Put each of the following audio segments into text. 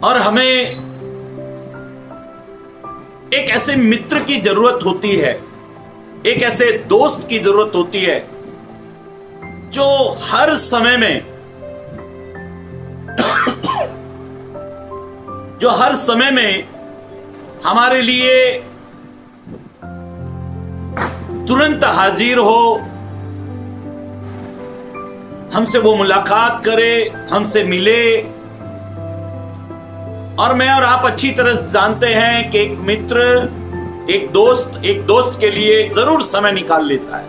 और हमें एक ऐसे मित्र की जरूरत होती है, एक ऐसे दोस्त की जरूरत होती है जो हर समय में हमारे लिए तुरंत हाजिर हो, हमसे वो मुलाकात करे, हमसे मिले। और मैं और आप अच्छी तरह से जानते हैं कि एक मित्र, एक दोस्त के लिए जरूर समय निकाल लेता है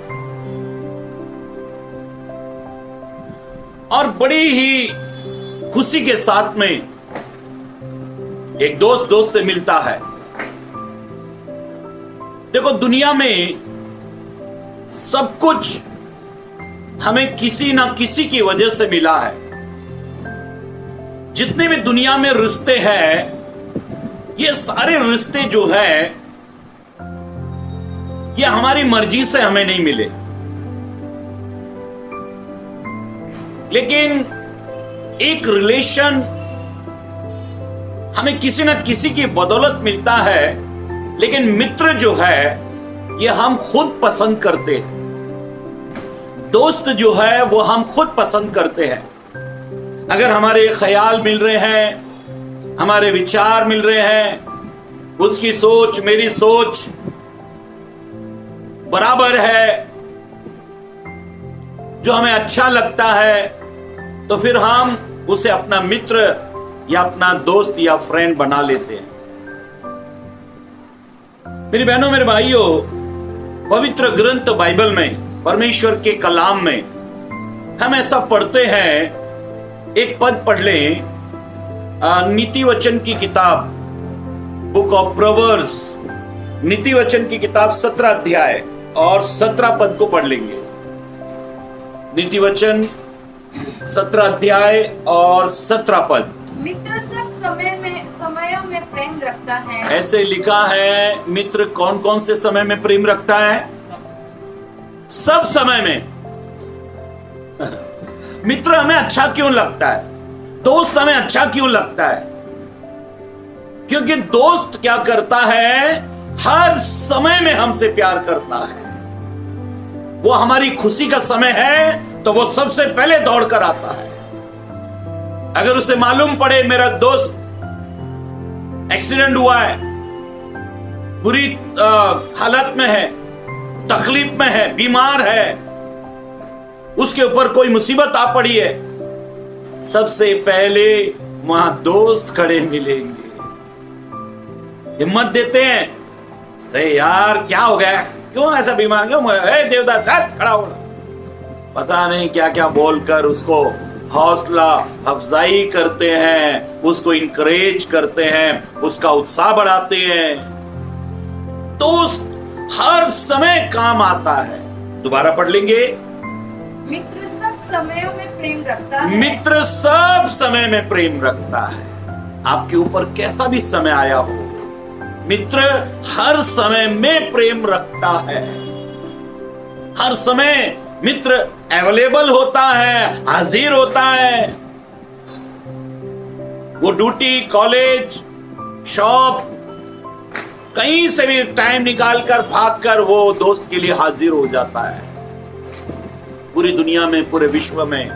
और बड़ी ही खुशी के साथ में एक दोस्त से मिलता है। देखो, दुनिया में सब कुछ हमें किसी ना किसी की वजह से मिला है। जितने भी दुनिया में रिश्ते हैं, ये सारे रिश्ते जो है ये हमारी मर्जी से हमें नहीं मिले, लेकिन एक रिलेशन हमें किसी ना किसी की बदौलत मिलता है। लेकिन मित्र जो है ये हम खुद पसंद करते हैं, दोस्त जो है वो हम खुद पसंद करते हैं। अगर हमारे ख्याल मिल रहे हैं, हमारे विचार मिल रहे हैं, उसकी सोच मेरी सोच बराबर है, जो हमें अच्छा लगता है, तो फिर हम उसे अपना मित्र या अपना दोस्त या फ्रेंड बना लेते हैं। मेरी बहनों, मेरे भाइयों, पवित्र ग्रंथ बाइबल में, परमेश्वर के कलाम में हम ऐसा पढ़ते हैं। एक पद पढ़ लें, नीति वचन की किताब, बुक ऑफ प्रोवर्ब्स, नीति वचन की किताब 17 अध्याय और 17 पद को पढ़ लेंगे। नीति वचन 17 अध्याय और 17 पद। मित्र सब समयों में प्रेम रखता है। ऐसे लिखा है, मित्र कौन कौन से समय में प्रेम रखता है? सब समय में। मित्र हमें अच्छा क्यों लगता है? दोस्त हमें अच्छा क्यों लगता है? क्योंकि दोस्त क्या करता है? हर समय में हमसे प्यार करता है। वो हमारी खुशी का समय है तो वो सबसे पहले दौड़ कर आता है। अगर उसे मालूम पड़े मेरा दोस्त एक्सीडेंट हुआ है, बुरी हालत में है, तकलीफ में है, बीमार है, उसके ऊपर कोई मुसीबत आ पड़ी है, सबसे पहले वहां दोस्त खड़े मिलेंगे, हिम्मत देते हैं। अरे यार क्या हो गया, क्यों ऐसा बीमार, क्यों देवदास खड़ा हो, पता नहीं क्या क्या बोलकर उसको हौसला अफजाई करते हैं, उसको इनकरेज करते हैं, उसका उत्साह बढ़ाते हैं। दोस्त हर समय काम आता है। दोबारा पढ़ लेंगे, मित्र सब समयों में प्रेम रखता है। मित्र सब समय में प्रेम रखता है। आपके ऊपर कैसा भी समय आया हो, मित्र हर समय में प्रेम रखता है। हर समय मित्र अवेलेबल होता है, हाजिर होता है। वो ड्यूटी, कॉलेज, शॉप, कहीं से भी टाइम निकालकर भागकर वो दोस्त के लिए हाजिर हो जाता है। पूरी दुनिया में, पूरे विश्व में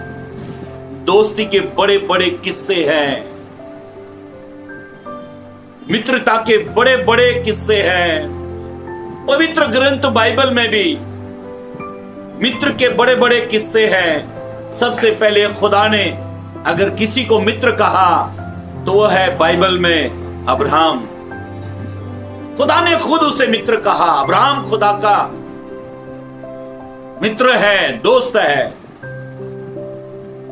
दोस्ती के बड़े बड़े किस्से हैं, मित्रता के बड़े बड़े किस्से हैं। पवित्र ग्रंथ बाइबल में भी मित्र के बड़े बड़े किस्से हैं। सबसे पहले खुदा ने अगर किसी को मित्र कहा तो वह है बाइबल में अब्राहम। खुदा ने खुद उसे मित्र कहा। अब्राहम खुदा का मित्र है, दोस्त है।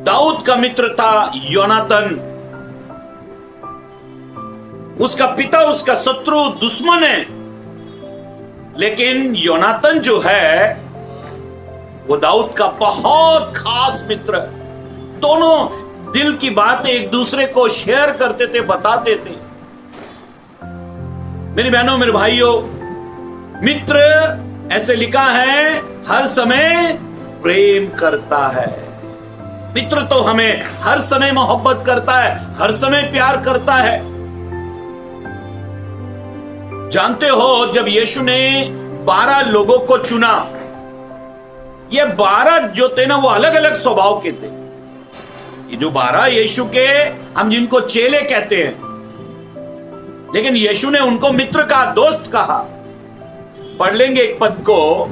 दाऊद का मित्र था योनातन। उसका पिता उसका शत्रु, दुश्मन है, लेकिन योनातन जो है वो दाऊद का बहुत खास मित्र। दोनों दिल की बातें एक दूसरे को शेयर करते थे, बताते थे। मेरी बहनों, मेरे भाइयों, मित्र ऐसे लिखा है हर समय प्रेम करता है। मित्र तो हमें हर समय मोहब्बत करता है, हर समय प्यार करता है। जानते हो, जब यीशु ने 12 लोगों को चुना, ये 12 जो थे ना, वो अलग अलग स्वभाव के थे। ये जो 12 यीशु के, हम जिनको चेले कहते हैं, लेकिन यीशु ने उनको मित्र कहा, दोस्त कहा। पढ़ लेंगे एक पद को,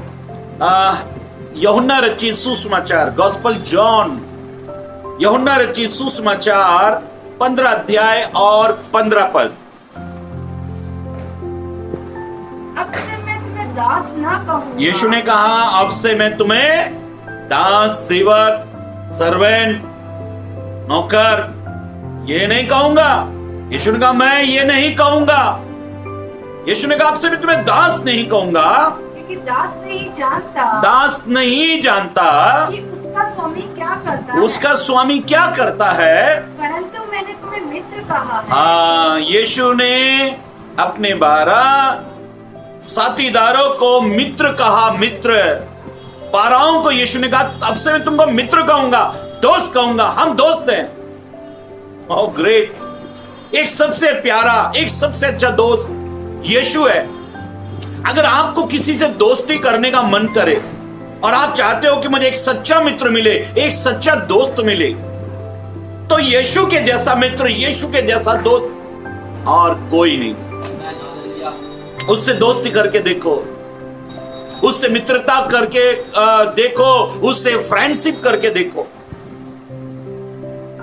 यूहन्ना रचित सुसमाचार, गॉस्पेल जॉन, यूहन्ना रचित सुसमाचार 15 अध्याय और 15 पद। अब से मैं तुम्हें दास ना कहूंगा। यीशु ने कहा, अब से मैं तुम्हें दास, सेवक, सर्वेंट, नौकर ये नहीं कहूंगा। यीशु ने कहा, मैं ये नहीं कहूंगा। यीशु ने कहा, अब से मैं तुम्हें दास नहीं कहूंगा, क्योंकि दास नहीं जानता कि उसका स्वामी क्या करता है। उसका स्वामी क्या करता है, परंतु मैंने तुम्हें मित्र कहा है। हाँ, यीशु ने अपने 12 साथीदारों को मित्र कहा। मित्र 12 को यीशु ने कहा, अब से मैं तुमको मित्र कहूंगा, दोस्त कहूंगा, हम दोस्त हैं। Oh great! एक सबसे प्यारा, एक सबसे अच्छा दोस्त यीशु है। अगर आपको किसी से दोस्ती करने का मन करे और आप चाहते हो कि मुझे एक सच्चा मित्र मिले, एक सच्चा दोस्त मिले, तो यीशु के जैसा मित्र, यीशु के जैसा दोस्त और कोई नहीं। उससे दोस्ती करके देखो, उससे मित्रता करके देखो, उससे फ्रेंडशिप करके देखो।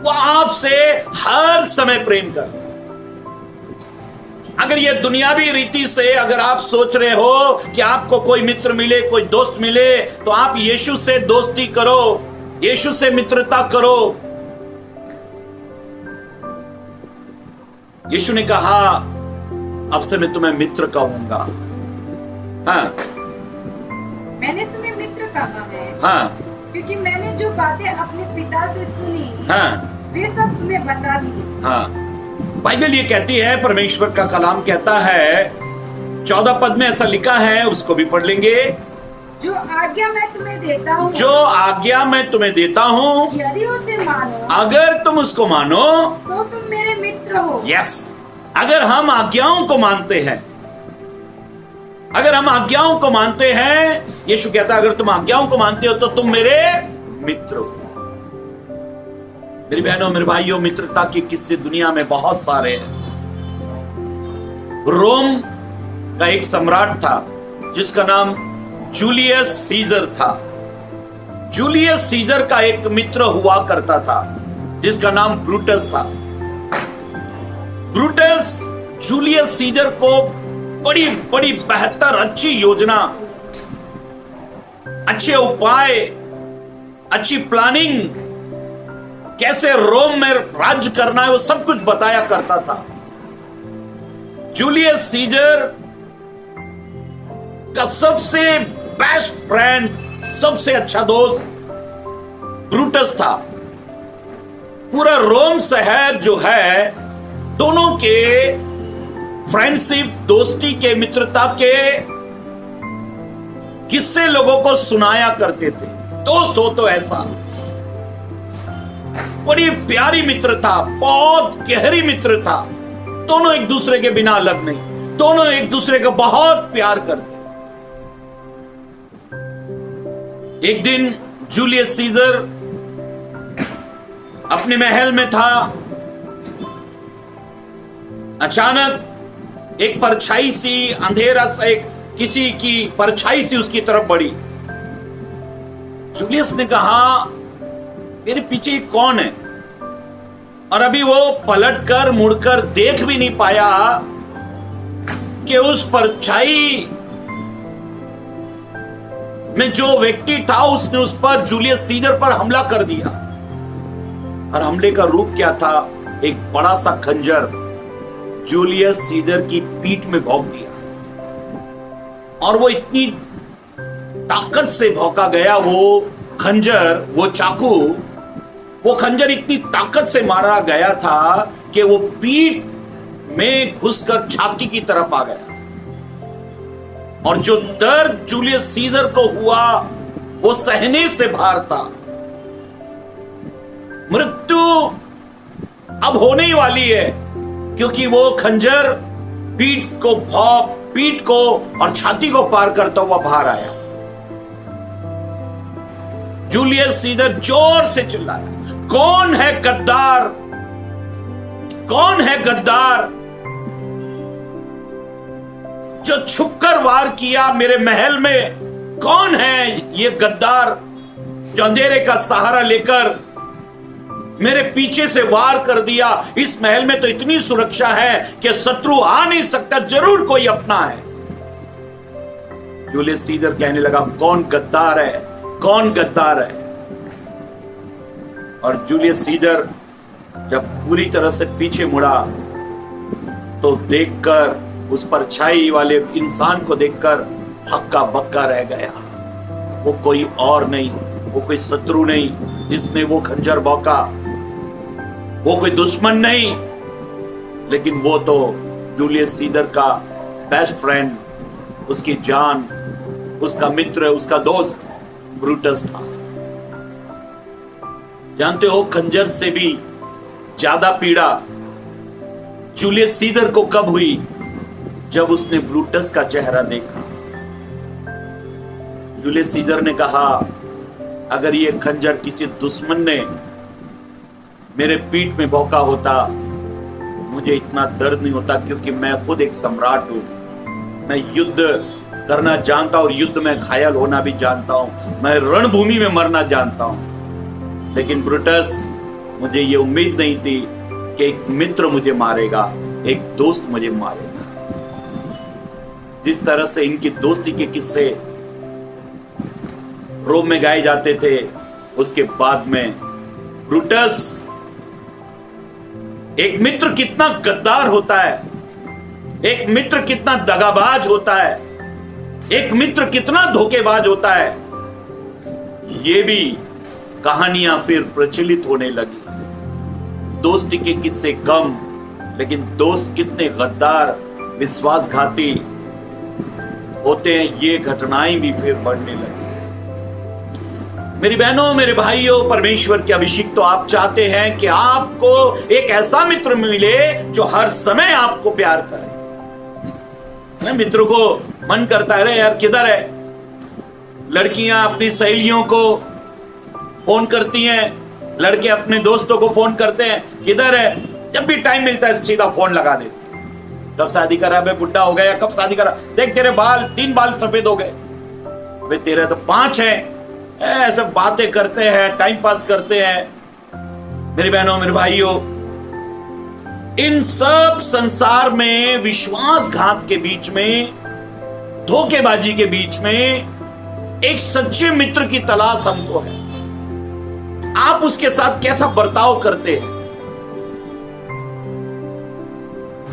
वो आपसे हर समय प्रेम कर। अगर ये दुनियावी रीति से अगर आप सोच रहे हो कि आपको कोई मित्र मिले, कोई दोस्त मिले, तो आप यीशु से दोस्ती करो, यीशु से मित्रता करो। यीशु ने कहा, अब से मैं तुम्हें मित्र कहूंगा। हाँ, मैंने तुम्हें मित्र कहा है। हाँ, क्योंकि मैंने जो बातें अपने पिता से सुनी, हाँ, वे सब तुम्हें बता दी। हाँ, बाइबल ये कहती है, परमेश्वर का कलाम कहता है, 14 पद में ऐसा लिखा है, उसको भी पढ़ लेंगे। जो आज्ञा मैं तुम्हें देता हूँ, जो आज्ञा मैं तुम्हें देता हूँ, यदि उसे मानो, अगर तुम उसको मानो, तो तुम मेरे मित्र हो। यस, अगर हम आज्ञाओं को मानते हैं, अगर हम आज्ञाओं को मानते हैं, यीशु कहता है, अगर तुम आज्ञाओं को मानते हो तो तुम मेरे मित्र हो। मेरी बहनों, मेरे भाइयों, मित्रता के किस्से दुनिया में बहुत सारे हैं। रोम का एक सम्राट था जिसका नाम जूलियस सीजर था। जूलियस सीजर का एक मित्र हुआ करता था जिसका नाम ब्रूटस था। ब्रूटस जूलियस सीजर को बड़ी बड़ी बेहतर, अच्छी योजना, अच्छे उपाय, अच्छी प्लानिंग, कैसे रोम में राज्य करना है, वो सब कुछ बताया करता था। जूलियस सीजर का सबसे बेस्ट फ्रेंड, सबसे अच्छा दोस्त ब्रूटस था। पूरा रोम शहर जो है, दोनों के फ्रेंडशिप, दोस्ती के, मित्रता के किस्से लोगों को सुनाया करते थे। दोस्त हो तो ऐसा, बड़ी प्यारी मित्र था, बहुत गहरी मित्र था। दोनों एक दूसरे के बिना अलग नहीं, दोनों एक दूसरे का बहुत प्यार करते। एक दिन जूलियस सीजर अपने महल में था। अचानक एक परछाई सी, अंधेरा सा, एक किसी की परछाई सी उसकी तरफ बढ़ी। जूलियस ने कहा, मेरे पीछे कौन है? और अभी वो पलटकर, मुड़कर देख भी नहीं पाया कि उस परछाई में जो व्यक्ति था, उसने उस पर, जूलियस सीजर पर हमला कर दिया। और हमले का रूप क्या था? एक बड़ा सा खंजर जूलियस सीजर की पीठ में भोंक दिया। और वो इतनी ताकत से भौंका गया, वो खंजर, वो चाकू, वो खंजर इतनी ताकत से मारा गया था कि वो पीठ में घुसकर छाती की तरफ आ गया। और जो दर्द जूलियस सीजर को हुआ, वो सहने से बाहर था। मृत्यु अब होने ही वाली है, क्योंकि वो खंजर पीठ को और छाती को पार करता हुआ बाहर आया। जूलियस सीजर जोर से चिल्लाया, कौन है गद्दार? कौन है गद्दार जो छुपकर वार किया मेरे महल में? कौन है ये गद्दार जो अंधेरे का सहारा लेकर मेरे पीछे से वार कर दिया? इस महल में तो इतनी सुरक्षा है कि शत्रु आ नहीं सकता, जरूर कोई अपना है। जूलियस सीजर कहने लगा, कौन गद्दार है? कौन गद्दार है? और जूलियस सीजर जब पूरी तरह से पीछे मुड़ा तो देखकर, उस परछाई वाले इंसान को देखकर हक्का बक्का रह गया। वो कोई और नहीं, वो कोई शत्रु नहीं जिसने वो खंजर भौंका, वो कोई दुश्मन नहीं, लेकिन वो तो जूलियस सीजर का बेस्ट फ्रेंड, उसकी जान, उसका मित्र, उसका दोस्त ब्रूटस था। जानते हो, खंजर से भी ज्यादा पीड़ा जूलियस सीजर को कब हुई? जब उसने ब्रूटस का चेहरा देखा। जूलियस सीजर ने कहा, अगर ये खंजर किसी दुश्मन ने मेरे पीठ में भौंका होता, मुझे इतना दर्द नहीं होता, क्योंकि मैं खुद एक सम्राट हूं। मैं युद्ध करना जानता हूं और युद्ध में घायल होना भी जानता हूं। मैं रणभूमि में मरना जानता हूं। लेकिन ब्रूटस, मुझे ये उम्मीद नहीं थी कि एक मित्र मुझे मारेगा, एक दोस्त मुझे मारेगा। जिस तरह से इनकी दोस्ती के किस्से रोम में गाए जाते थे, उसके बाद में ब्रूटस, एक मित्र कितना गद्दार होता है, एक मित्र कितना दगाबाज होता है, एक मित्र कितना धोखेबाज होता है, ये भी कहानियां फिर प्रचलित होने लगी। दोस्ती के किस्से कम, लेकिन दोस्त कितने गद्दार, विश्वासघाती होते हैं, ये घटनाएं भी फिर बढ़ने लगी। मेरी बहनों, मेरे भाइयों, परमेश्वर के अभिषिक्त, तो आप चाहते हैं कि आपको एक ऐसा मित्र मिले जो हर समय आपको प्यार करे। मित्रों को मन करता है, रे यार किधर है? लड़कियां अपनी सहेलियों को फोन करती हैं, लड़के अपने दोस्तों को फोन करते हैं, किधर है? जब भी टाइम मिलता है सीधा फोन लगा देते। कब शादी करा बे? बुढ़ा हो गया? कब शादी करा? देख तेरे बाल, 3 बाल सफेद हो गए, वे तेरे तो 5 हैं। ऐसे बातें करते हैं, टाइम पास करते हैं। मेरी बहनों, मेरे भाइयों, इन सब संसार में विश्वासघात के बीच में, धोखेबाजी के बीच में एक सच्चे मित्र की तलाश हमको है। आप उसके साथ कैसा बर्ताव करते हैं,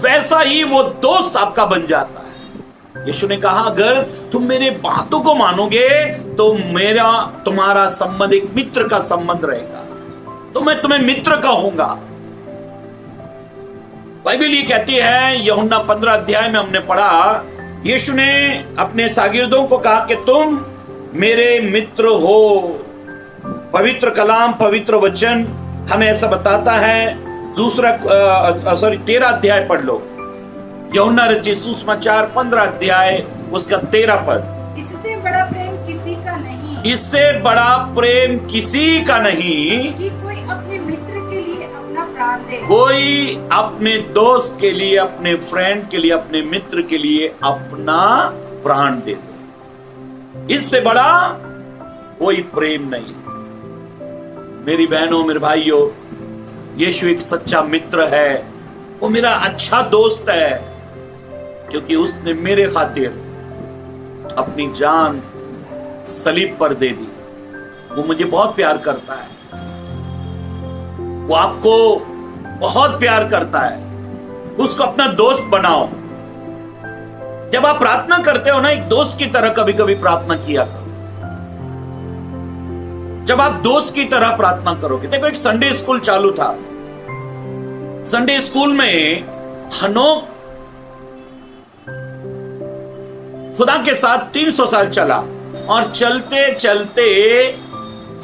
वैसा ही वो दोस्त आपका बन जाता है। यीशु ने कहा, अगर तुम मेरे बातों को मानोगे तो मेरा तुम्हारा संबंध एक मित्र का संबंध रहेगा, तो मैं तुम्हें मित्र कहूंगा। बाइबल ये कहती है, यूहन्ना 15 अध्याय में हमने पढ़ा, यीशु ने अपने शागिर्दों को कहा कि तुम मेरे मित्र हो। पवित्र कलाम, पवित्र वचन हमें ऐसा बताता है। 13 अध्याय पढ़ लो, यूहन्ना रचित सुसमाचार 15 अध्याय उसका 13 पद। इससे बड़ा प्रेम किसी का नहीं, इससे बड़ा प्रेम किसी का नहीं कि कोई अपने मित्र के लिए अपना प्राण दे। कोई अपने दोस्त के लिए, अपने फ्रेंड के लिए, अपने मित्र के लिए अपना प्राण दे दे। इससे बड़ा कोई प्रेम नहीं। मेरी बहनों, मेरे भाइयों, यीशु एक सच्चा मित्र है। वो मेरा अच्छा दोस्त है, क्योंकि उसने मेरे खातिर अपनी जान सलीब पर दे दी। वो मुझे बहुत प्यार करता है, वो आपको बहुत प्यार करता है। उसको अपना दोस्त बनाओ। जब आप प्रार्थना करते हो ना, एक दोस्त की तरह कभी कभी प्रार्थना किया करो। जब आप दोस्त की तरह प्रार्थना करोगे, देखो एक संडे स्कूल चालू था। संडे स्कूल में हनोक खुदा के साथ 300 साल चला, और चलते चलते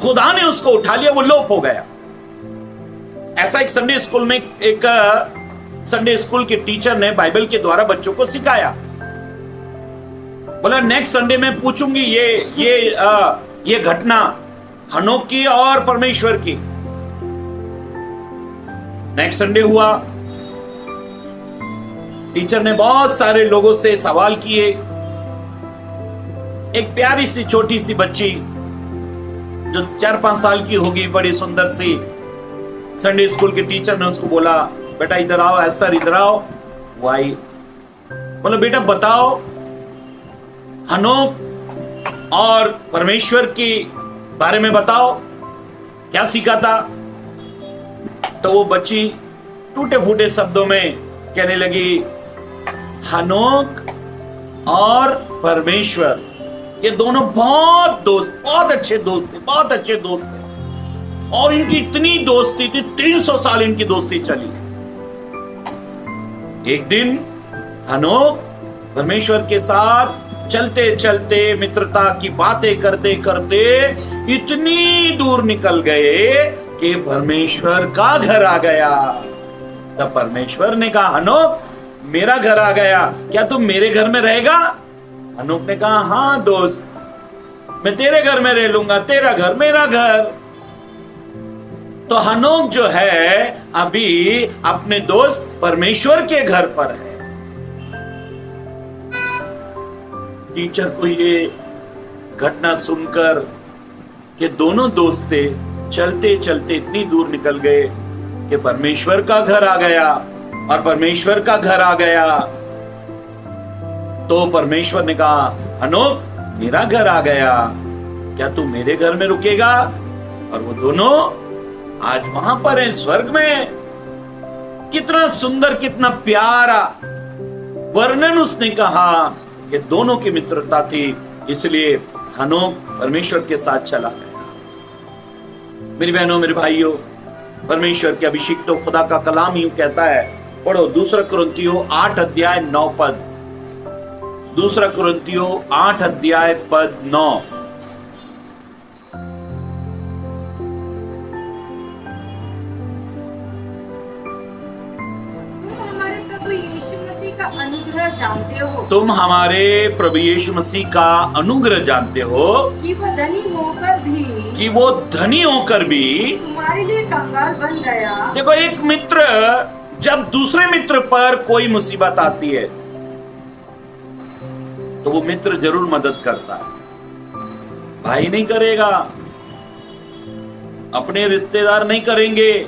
खुदा ने उसको उठा लिया, वो लोप हो गया। ऐसा एक संडे स्कूल में एक संडे स्कूल के टीचर ने बाइबल के द्वारा बच्चों को सिखाया। बोला नेक्स्ट संडे में पूछूंगी ये घटना हनोक की और परमेश्वर की। नेक्स्ट संडे हुआ, टीचर ने बहुत सारे लोगों से सवाल किए। एक प्यारी सी छोटी सी बच्ची जो 4-5 साल की होगी, बड़ी सुंदर सी, संडे स्कूल के टीचर ने उसको बोला बेटा इधर आओ, एस्तर इधर आओ। वो आई, बोला बेटा बताओ हनोक और परमेश्वर के बारे में बताओ, क्या सीखा था। तो वो बच्ची टूटे फूटे शब्दों में कहने लगी हनोक और परमेश्वर ये दोनों बहुत अच्छे दोस्त थे, बहुत अच्छे दोस्त थे। और इनकी इतनी दोस्ती थी, 300 साल इनकी दोस्ती चली। एक दिन हनोक परमेश्वर के साथ चलते चलते मित्रता की बातें करते करते इतनी दूर निकल गए कि परमेश्वर का घर आ गया। तब परमेश्वर ने कहा हनोक मेरा घर आ गया, क्या तुम मेरे घर में रहेगा। हनोक ने कहा हाँ दोस्त, मैं तेरे घर में रह लूंगा, तेरा घर मेरा घर। तो हनोक जो है अभी अपने दोस्त परमेश्वर के घर पर है। टीचर को ये घटना सुनकर कि दोनों दोस्त थे, चलते चलते इतनी दूर निकल गए कि परमेश्वर का घर आ गया और परमेश्वर का घर आ गया। तो परमेश्वर ने कहा हनोक मेरा घर आ गया, क्या तू मेरे घर में रुकेगा। और वो दोनों आज वहां पर है स्वर्ग में। कितना सुंदर, कितना प्यारा वर्णन उसने कहा। ये दोनों की मित्रता थी, इसलिए हनोक परमेश्वर के साथ चला गया। मेरी बहनों मेरे भाइयों, परमेश्वर के अभिषेक तो खुदा का कलाम यूं कहता है, पढ़ो 2 कुरिन्थियों 8 अध्याय 9 पद। 2 कुरिन्थियों 8 अध्याय पद 9। जानते हो, तुम हमारे प्रभु यीशु मसीह का अनुग्रह जानते हो कि वो धनी होकर भी तुम्हारे लिए कंगाल बन गया। देखो एक मित्र जब दूसरे मित्र पर कोई मुसीबत आती है तो वो मित्र जरूर मदद करता है। भाई नहीं करेगा, अपने रिश्तेदार नहीं करेंगे,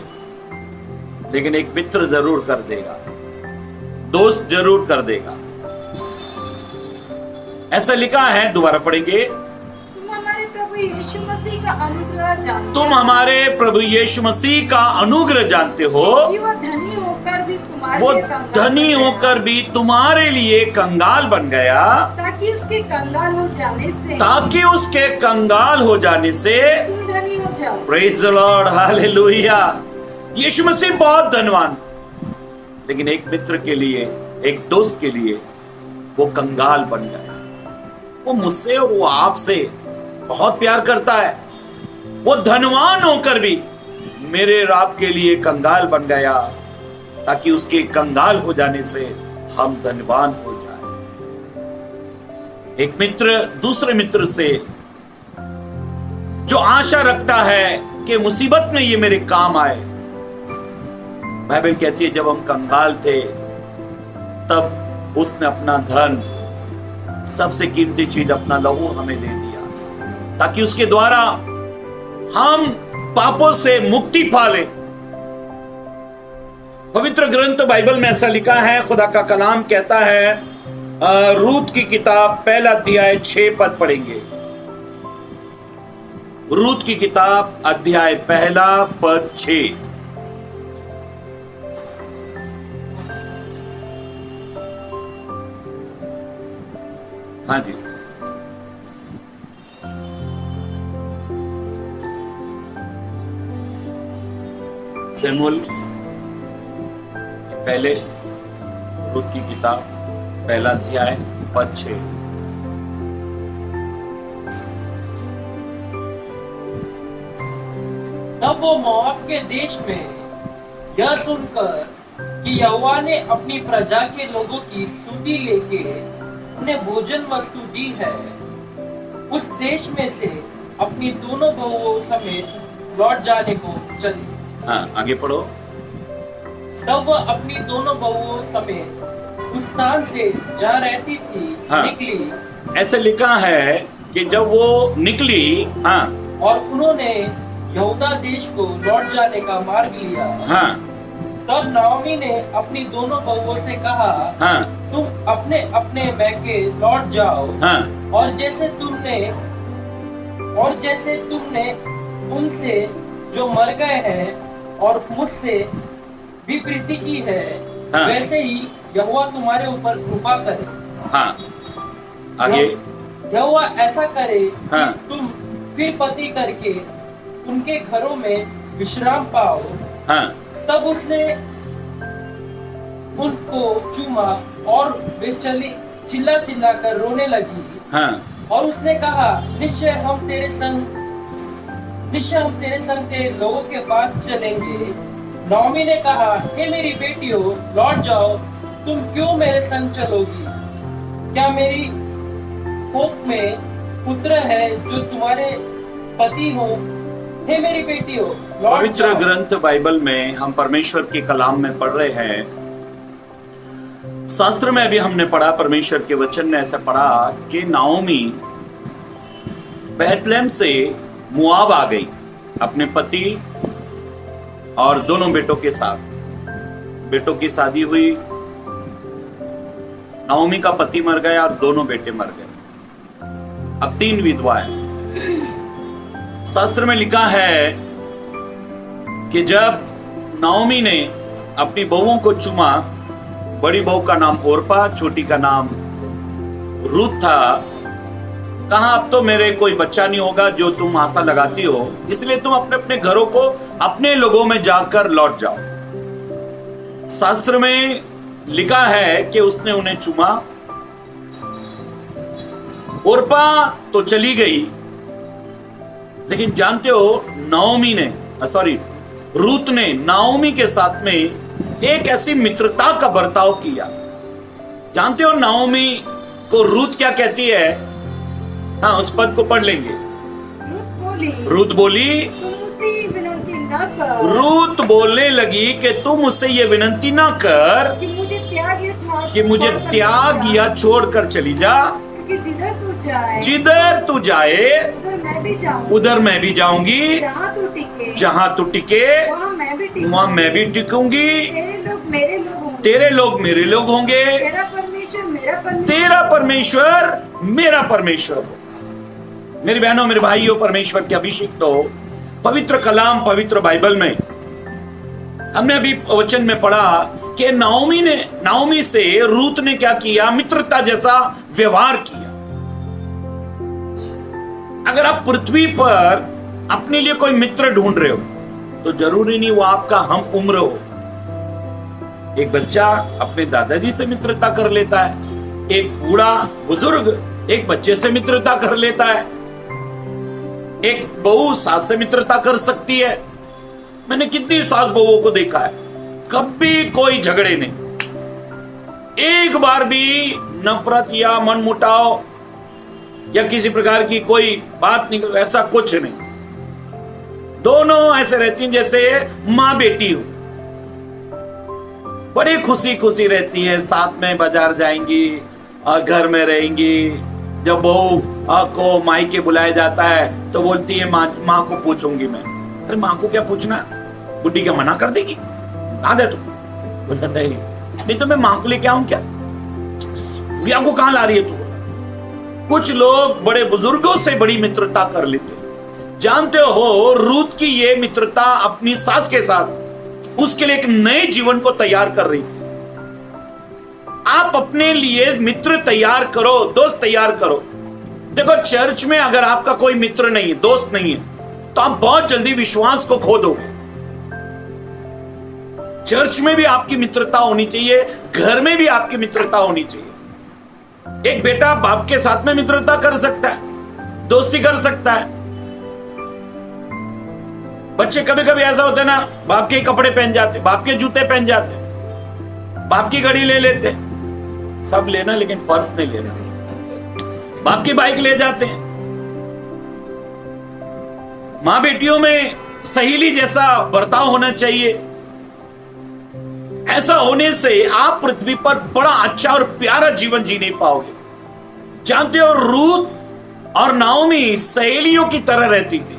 लेकिन एक मित्र जरूर कर देगा, दोस्त जरूर कर देगा। ऐसा लिखा है, दोबारा पढ़ेंगे। तुम हमारे प्रभु यीशु मसीह का अनुग्रह जानते तुम हमारे प्रभु यीशु मसीह का अनुग्रह जानते हो कि वो धनी होकर भी तुम्हारे लिए कंगाल बन गया, ताकि उसके कंगाल हो जाने से तुम धनी हो जाओ। Praise the Lord, hallelujah. यीशु मसीह बहुत धनवान, लेकिन एक मित्र के लिए, एक दोस्त के लिए वो कंगाल बन गया। वो मुझसे और वो आपसे बहुत प्यार करता है। वो धनवान होकर भी मेरे और आपके लिए कंगाल बन गया, ताकि उसके कंगाल हो जाने से हम धनवान हो जाएं। एक मित्र दूसरे मित्र से जो आशा रखता है कि मुसीबत में ये मेरे काम आए। बाइबल कहती है जब हम कंगाल थे तब उसने अपना धन, सबसे कीमती चीज अपना लहू हमें दे दिया, ताकि उसके द्वारा हम पापों से मुक्ति पा लें। पवित्र ग्रंथ बाइबल में ऐसा लिखा है, खुदा का कलाम कहता है, रूत की किताब 1 अध्याय 6 पद पढ़ेंगे। रूत की किताब अध्याय 1 पद 6। हाँ जी, शमूएल पहले रूत की किताब 1 अध्याय पद 6। तब वो मोआब के देश में यह सुनकर कि यहोवा ने अपनी प्रजा के लोगों की सुधि लेके उन्हें भोजन वस्तु दी है, उस देश में से अपनी दोनों बहुओं समेत लौट जाने को चली। हाँ, आगे पढ़ो। तब वह अपनी दोनों बहुओं समेत उस स्थान से जहाँ रहती थी हाँ। निकली। ऐसे लिखा है कि जब वो निकली, हाँ, और उन्होंने यहूदा देश को लौट जाने का मार्ग लिया। हाँ, तब नाओमी ने अपनी दोनों बहुओं से कहा, हाँ, तुम अपने अपने मैके लौट जाओ, हाँ, और जैसे तुमने उनसे जो मर गए हैं और मुझसे भी प्रीति की है, हाँ। वैसे ही यहोवा तुम्हारे ऊपर कृपा करे। हाँ, आगे। यहोवा ऐसा करे हाँ। कि तुम फिर पति करके उनके घरों में विश्राम पाओ। हाँ, तब उसने उनको चूमा और वे चिल्ला चिल्ला कर रोने लगी। हाँ, और उसने कहा, निश्चय हम तेरे संग तेरे लोगों के पास चलेंगे। नाओमी ने कहा, हे मेरी बेटियों, लौट जाओ, तुम क्यों मेरे संग चलोगी? क्या मेरी कोख में पुत्र है जो तुम्हारे पति हो? हे मेरी बेटियों, लौट पवित्र जाओ। ग्रंथ बाइबल में हम परमेश्वर के कलाम में पढ़ रहे हैं। शास्त्र में अभी हमने पढ़ा, परमेश्वर के वचन ने ऐसा पढ़ा कि नाओमी बेथलेहम से मुआब आ गई अपने पति और दोनों बेटों के साथ। बेटों की शादी हुई, नाओमी का पति मर गया और दोनों बेटे मर गए। अब 3 विधवाएं। शास्त्र में लिखा है कि जब नाओमी ने अपनी बहुओं को चूमा, बड़ी बहू का नाम ओरपा, छोटी का नाम रूत था, कहा अब तो मेरे कोई बच्चा नहीं होगा जो तुम आशा लगाती हो, इसलिए तुम अपने अपने घरों को अपने लोगों में जाकर लौट जाओ। शास्त्र में लिखा है कि उसने उन्हें चूमा। ओरपा तो चली गई, लेकिन जानते हो रूत ने नाओमी के साथ में एक ऐसी मित्रता का बर्ताव किया। जानते हो नाओमी को रूत क्या कहती है? हाँ, उस पद को पढ़ लेंगे। रूत बोली, तुम मुझसे ये विनती न कर, रूत बोलने लगी कि तुम मुझसे ये विनंती ना कर कि मुझे त्याग या छोड़कर चली जा, क्योंकि जिधर तू जाए उधर मैं भी जाऊंगी, जहाँ तू टिके वहाँ मैं भी टिकूंगी, तेरे लोग मेरे लोग होंगे, तेरा परमेश्वर मेरा परमेश्वर हो। मेरी बहनों, मेरे भाइयों, परमेश्वर के अभिषिक्त हो। पवित्र कलाम, पवित्र बाइबल में हमने अभी वचन में पढ़ा कि नाओमी से रूत ने क्या किया? मित्रता जैसा व्यवहार किया। अगर आप पृथ्वी पर अपने लिए कोई मित्र ढूंढ रहे हो तो जरूरी नहीं वो आपका हम उम्र हो। एक बच्चा अपने दादाजी से मित्रता कर लेता है, एक बूढ़ा बुजुर्ग एक बच्चे से मित्रता कर लेता है, एक बहू सास से मित्रता कर सकती है। मैंने कितनी सास बहुओं को देखा है, कभी कोई झगड़े नहीं, एक बार भी नफरत या मनमुटाव या किसी प्रकार की कोई बात नहीं, ऐसा कुछ नहीं। दोनों ऐसे रहती हैं जैसे माँ बेटी हो, बड़ी खुशी खुशी रहती है, साथ में बाजार जाएंगी और घर में रहेंगी। जब बहू को मायके बुलाया जाता है तो बोलती है माँ को पूछूंगी मैं। अरे माँ को क्या पूछना, बुढ़ी क्या मना कर देगी? आ दे तू, बोलता नहीं तो मैं माँ को लेके आऊं क्या? बुढ़िया को कहां ला रही है तू? कुछ लोग बड़े बुजुर्गों से बड़ी मित्रता कर लेते। जानते हो रूत की ये मित्रता अपनी सास के साथ उसके लिए एक नए जीवन को तैयार कर रही थी। आप अपने लिए मित्र तैयार करो, दोस्त तैयार करो। देखो, चर्च में अगर आपका कोई मित्र नहीं है, दोस्त नहीं है, तो आप बहुत जल्दी विश्वास को खो दोगे। चर्च में भी आपकी मित्रता होनी चाहिए, घर में भी आपकी मित्रता होनी चाहिए। एक बेटा बाप के साथ में मित्रता कर सकता है, दोस्ती कर सकता है। बच्चे कभी कभी ऐसा होता है ना, बाप के कपड़े पहन जाते, बाप के जूते पहन जाते, बाप की घड़ी ले लेते, सब लेना लेकिन पर्स नहीं लेना, बाप की बाइक ले जाते हैं। मां बेटियों में सहेली जैसा बर्ताव होना चाहिए। ऐसा होने से आप पृथ्वी पर बड़ा अच्छा और प्यारा जीवन जी नहीं पाओगे। जानते हो, रूथ और नाओमी सहेलियों की तरह रहती थी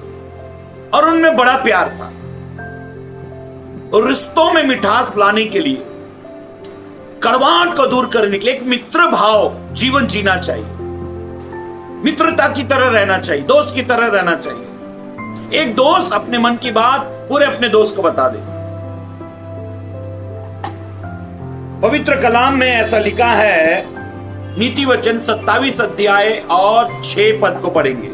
और उनमें बड़ा प्यार था। और रिश्तों में मिठास लाने के लिए, कड़वाहट को दूर करने के लिए एक मित्र भाव जीवन जीना चाहिए। मित्रता की तरह रहना चाहिए, दोस्त की तरह रहना चाहिए। एक दोस्त अपने मन की बात पूरे अपने दोस्त को बता दे। पवित्र कलाम में ऐसा लिखा है, नीति वचन 27 अध्याय और 6 पद को पढ़ेंगे।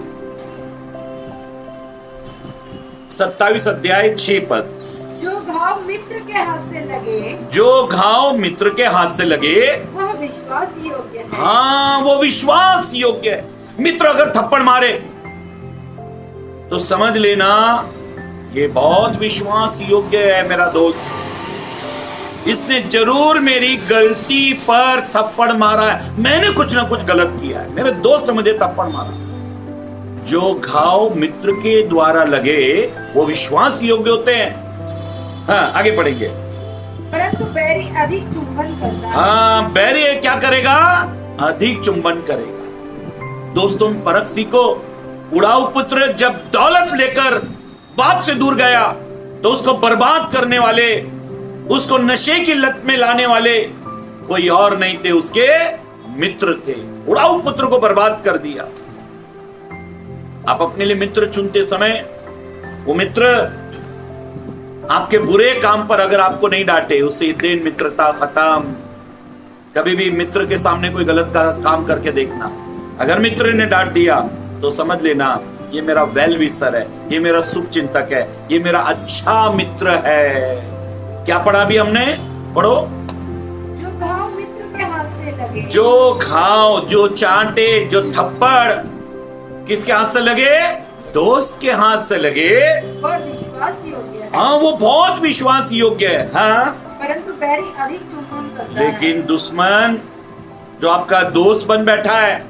27 अध्याय 6 पद। जो घाव मित्र के हाथ से लगे, जो घाव मित्र के हाथ से लगे वह विश्वास योग्य है। हाँ, वो विश्वास योग्य है। मित्र अगर थप्पड़ मारे तो समझ लेना ये बहुत विश्वास योग्य है मेरा दोस्त। इसने जरूर मेरी गलती पर थप्पड़ मारा है, मैंने कुछ ना कुछ गलत किया है, मेरे दोस्त ने मुझे थप्पड़ मारा। जो घाव मित्र के द्वारा लगे वो विश्वास योग्य होते हैं। हाँ, आगे पढ़ेंगे। परंतु बैरी अधिक चुंबन करता है। हाँ, बैरी क्या करेगा? अधिक चुंबन करेगा। दोस्तों में परख सीखो। उड़ाऊ पुत्र जब दौलत लेकर बाप से दूर गया तो उसको बर्बाद करने वाले, उसको नशे की लत में लाने वाले कोई और नहीं थे, उसके मित्र थे। उड़ाऊ पुत्र को बर्बाद कर दिया। आप अपने लिए मित्र चुनते समय वो मित्र आपके बुरे काम पर अगर आपको नहीं डांटे, उससे दिन मित्रता खत्म। कभी भी मित्र के सामने कोई गलत काम करके देखना, अगर मित्र ने डांट दिया तो समझ लेना ये मेरा वेल विशर है, ये मेरा शुभ चिंतक है, ये मेरा अच्छा मित्र है। क्या पढ़ा भी हमने? पढ़ो। जो घाव मित्र के हाथ से लगे, जो घाव, जो चांटे, जो थप्पड़ किसके हाथ से लगे? दोस्त के हाथ से लगे, वह विश्वास योग्य है। हाँ, वो बहुत विश्वास योग्य है। हाँ, परंतु बैरी अधिक चुंबन करता है। लेकिन दुश्मन जो आपका दोस्त बन बैठा है,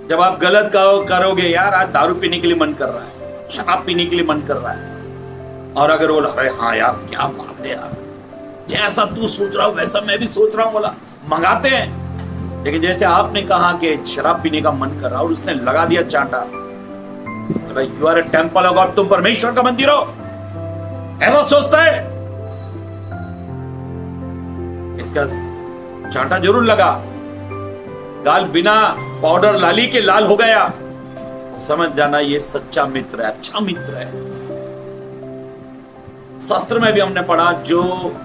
जब आप गलत करोगे, यार आज दारू पीने के लिए मन कर रहा है, शराब पीने के लिए मन कर रहा है, और अगर बोला अरे हाँ यार क्या बात है यार, जैसा तू सोच रहा हो वैसा मैं भी सोच रहा हूँ, बोला मंगाते हैं। लेकिन जैसे आपने कहा कि शराब पीने का मन कर रहा और उसने लगा दिया चांटा, you are a temple of God, तुम परमेश्वर का मंदिर हो, ऐसा सोचता है। इसका चांटा जरूर लगा, गाल बिना पाउडर लाली के लाल हो गया, समझ जाना ये सच्चा मित्र है, अच्छा मित्र है। शास्त्र में भी हमने पढ़ा, जो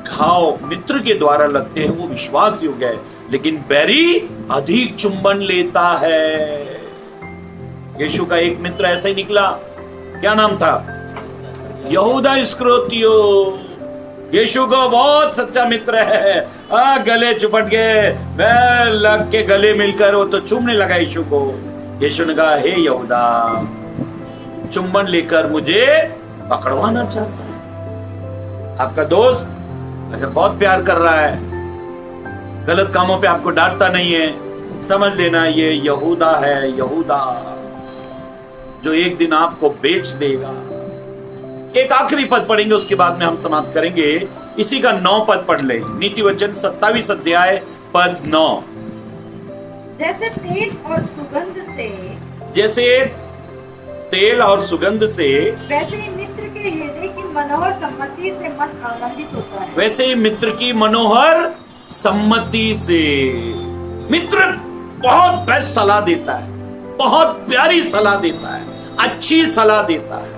घाव मित्र के द्वारा लगते हैं वो विश्वास योग्य है, लेकिन बैरी अधिक चुंबन लेता है। यीशु का एक मित्र ऐसा ही निकला, क्या नाम था? यहूदा इस्करियोती। यीशु को बहुत सच्चा मित्र है। गले चिपट गए, मैं लग के गले मिलकर वो तो चूमने लगा यीशु को। यीशु ने कहा, हे यहूदा, चुंबन लेकर मुझे पकड़वाना चाहता है। आपका दोस्त अगर बहुत प्यार कर रहा है, गलत कामों पे आपको डांटता नहीं है, समझ लेना ये यहूदा है, यहूदा जो एक दिन आपको बेच देगा। एक आखिरी पद पढ़ेंगे, उसके बाद में हम समाप्त करेंगे। इसी का 9 पद पढ़ ले। नीति वचन 27 अध्याय पद 9। जैसे तेल और सुगंध से, जैसे तेल और सुगंध से, वैसे ही मित्र के हृदय की मनोहर सम्मति से मन आनंदित होता है। वैसे ही मित्र की मनोहर सम्मति से। मित्र बहुत बेस्ट सलाह देता है, बहुत प्यारी सलाह देता है, अच्छी सलाह देता है।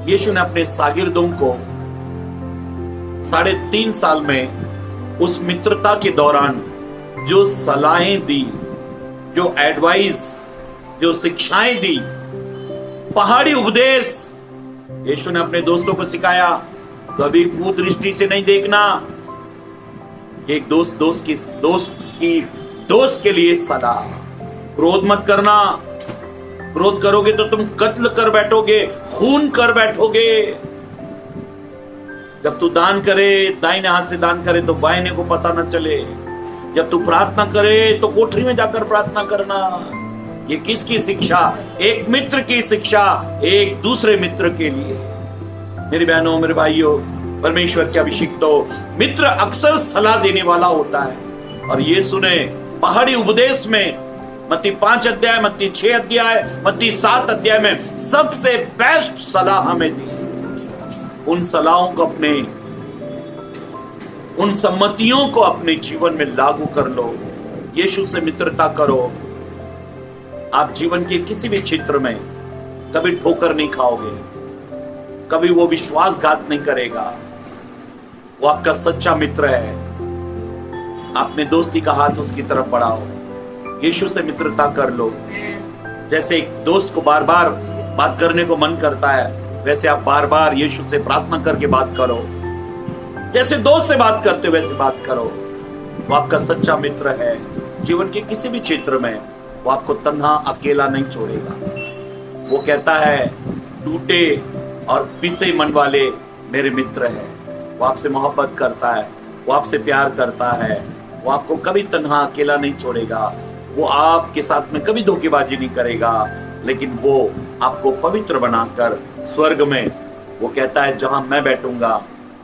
यीशु ने अपने शागिर्दों को 3.5 साल में उस मित्रता के दौरान जो सलाहें दी, जो एडवाइस, जो शिक्षाएं दी, पहाड़ी उपदेश यीशु ने अपने दोस्तों को सिखाया। कभी कुदृष्टि से नहीं देखना। एक दोस्त के लिए सलाह, क्रोध मत करना, क्रोध करोगे तो तुम कत्ल कर बैठोगे, खून कर बैठोगे। जब तू दान करे, दाहिने हाथ से दान करे तो बाएं को पता न चले। जब तू प्रार्थना करे तो कोठरी में जाकर प्रार्थना करना। ये किसकी शिक्षा? एक मित्र की शिक्षा, एक दूसरे मित्र के लिए। मेरी बहनों, मेरे भाइयों, परमेश्वर के अभिषिक्तों, मित्र अक्सर सलाह देने वाला होता है। और ये सुने, पहाड़ी उपदेश में मत्ती 5 अध्याय, मत्ती 6 अध्याय, मत्ती 7 अध्याय में सबसे बेस्ट सलाह हमें दी। उन सलाहों को अपने, उन सम्मतियों को अपने जीवन में लागू कर लो। यीशु से मित्रता करो। आप जीवन के किसी भी क्षेत्र में कभी ठोकर नहीं खाओगे, कभी वो विश्वासघात नहीं करेगा। वो आपका सच्चा मित्र है। आपने दोस्ती का हाथ उसकी तरफ बढ़ाओ। यीशु से मित्रता कर लो। जैसे एक दोस्त को बार बार बात करने को मन करता है, वैसे आप बार बार यीशु से प्रार्थना करके बात करो। जैसे दोस्त से बात करते हो वैसे बात करो। वो आपका सच्चा मित्र है। जीवन के किसी भी क्षेत्र में वो आपको तन्हा अकेला नहीं छोड़ेगा। वो कहता है, टूटे और पिसे मन वाले मेरे मित्र हैं। वो आपसे मोहब्बत करता है, वो आपसे प्यार करता है। वो आपको कभी तन्हा अकेला नहीं छोड़ेगा। वो आपके साथ में कभी धोखेबाजी नहीं करेगा, लेकिन वो आपको पवित्र बनाकर स्वर्ग में, वो कहता है, जहां मैं बैठूंगा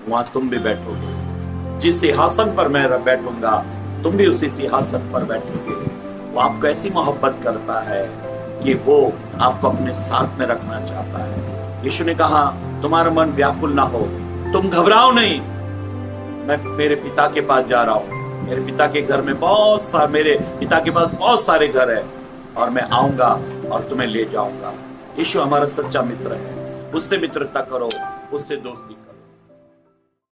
वहां तुम भी बैठोगे। जिस सिंहासन पर मैं बैठूंगा तुम भी उसी सिंहासन पर बैठोगे। वो आपको ऐसी मोहब्बत करता है कि वो आपको अपने साथ में रखना चाहता है। यीशु ने कहा, तुम्हारा मन व्याकुल ना हो, तुम घबराओ नहीं, मैं मेरे पिता के पास जा रहा हूं। मेरे पिता के घर में मेरे पिता के पास बहुत सारे घर है, और मैं आऊंगा और तुम्हें ले जाऊंगा। यीशु हमारा सच्चा मित्र है। उससे मित्रता करो, उससे दोस्ती करो।